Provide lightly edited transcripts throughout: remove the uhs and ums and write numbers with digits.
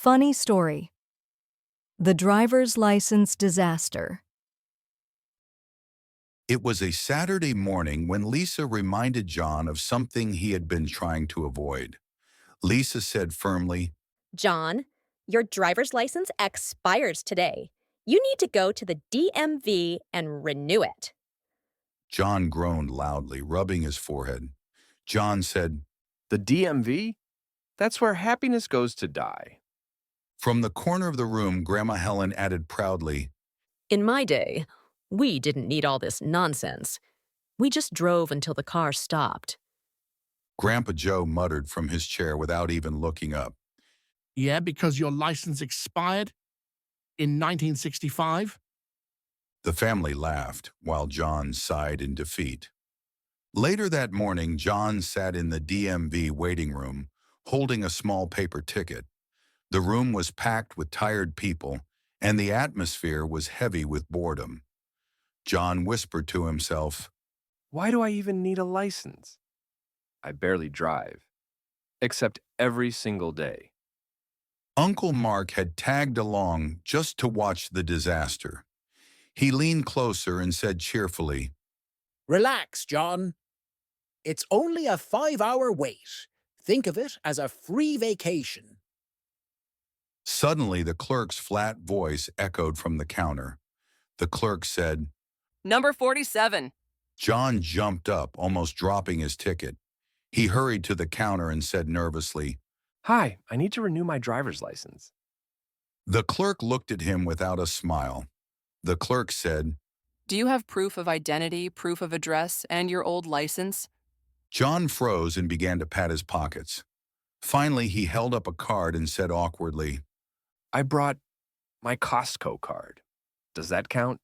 Funny story. The driver's license disaster. It was a Saturday morning when Lisa reminded John of something he had been trying to avoid. Lisa said firmly, John, your driver's license expires today. You need to go to the DMV and renew it. John groaned loudly, rubbing his forehead. John said, The DMV? That's where happiness goes to die. From the corner of the room, Grandma Helen added proudly, In my day, we didn't need all this nonsense. We just drove until the car stopped. Grandpa Joe muttered from his chair without even looking up. Yeah, because your license expired in 1965? The family laughed, while John sighed in defeat. Later that morning, John sat in the DMV waiting room, holding a small paper ticket. The room was packed with tired people, and the atmosphere was heavy with boredom. John whispered to himself, Why do I even need a license? I barely drive, except every single day. Uncle Mark had tagged along just to watch the disaster. He leaned closer and said cheerfully, Relax, John. It's only a 5-hour wait. Think of it as a free vacation. Suddenly, the clerk's flat voice echoed from the counter. The clerk said, Number 47. John jumped up, almost dropping his ticket. He hurried to the counter and said nervously, Hi, I need to renew my driver's license. The clerk looked at him without a smile. The clerk said, Do you have proof of identity, proof of address, and your old license? John froze and began to pat his pockets. Finally, he held up a card and said awkwardly, I brought my Costco card. Does that count?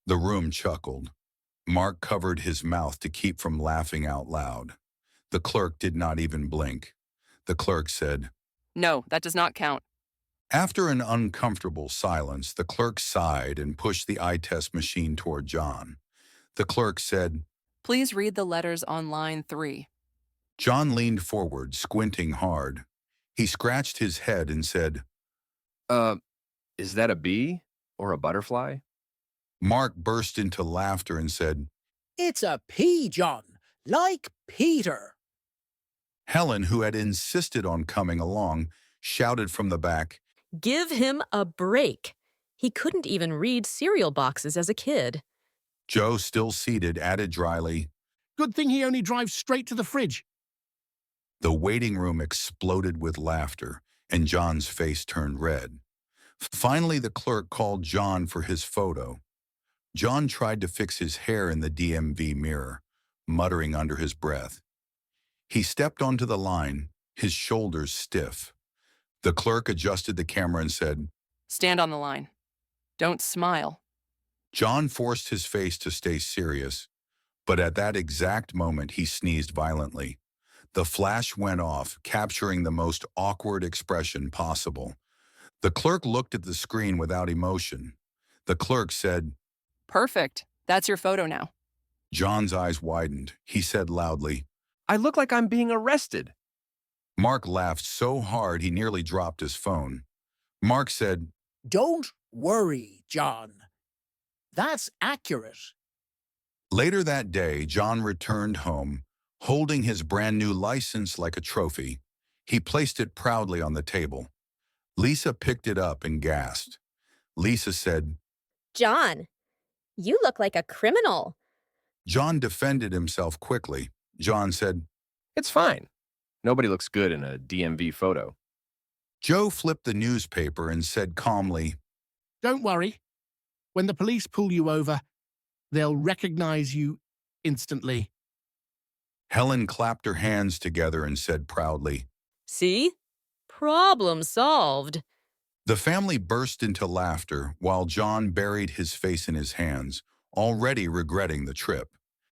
The room chuckled. Mark covered his mouth to keep from laughing out loud. The clerk did not even blink. The clerk said, No, that does not count. After an uncomfortable silence, the clerk sighed and pushed the eye test machine toward John. The clerk said, Please read the letters on line 3. John leaned forward, squinting hard. He scratched his head and said, Is that a bee or a butterfly? Mark burst into laughter and said, It's a P, John, like Peter. Helen, who had insisted on coming along, shouted from the back, Give him a break. He couldn't even read cereal boxes as a kid. Joe, still seated, added dryly, Good thing he only drives straight to the fridge. The waiting room exploded with laughter, and John's face turned red. Finally, the clerk called John for his photo. John tried to fix his hair in the DMV mirror, muttering under his breath. He stepped onto the line, his shoulders stiff. The clerk adjusted the camera and said, Stand on the line. Don't smile. John forced his face to stay serious, but at that exact moment he sneezed violently. The flash went off, capturing the most awkward expression possible. The clerk looked at the screen without emotion. The clerk said, Perfect. That's your photo now. John's eyes widened. He said loudly, I look like I'm being arrested. Mark laughed so hard he nearly dropped his phone. Mark said, Don't worry, John. That's accurate. Later that day, John returned home, holding his brand new license like a trophy. He placed it proudly on the table. Lisa picked it up and gasped. Lisa said, John, you look like a criminal. John defended himself quickly. John said, It's fine. Nobody looks good in a DMV photo. Joe flipped the newspaper and said calmly, Don't worry. When the police pull you over, they'll recognize you instantly. Helen clapped her hands together and said proudly, See? Problem solved. The family burst into laughter while John buried his face in his hands, already regretting the trip.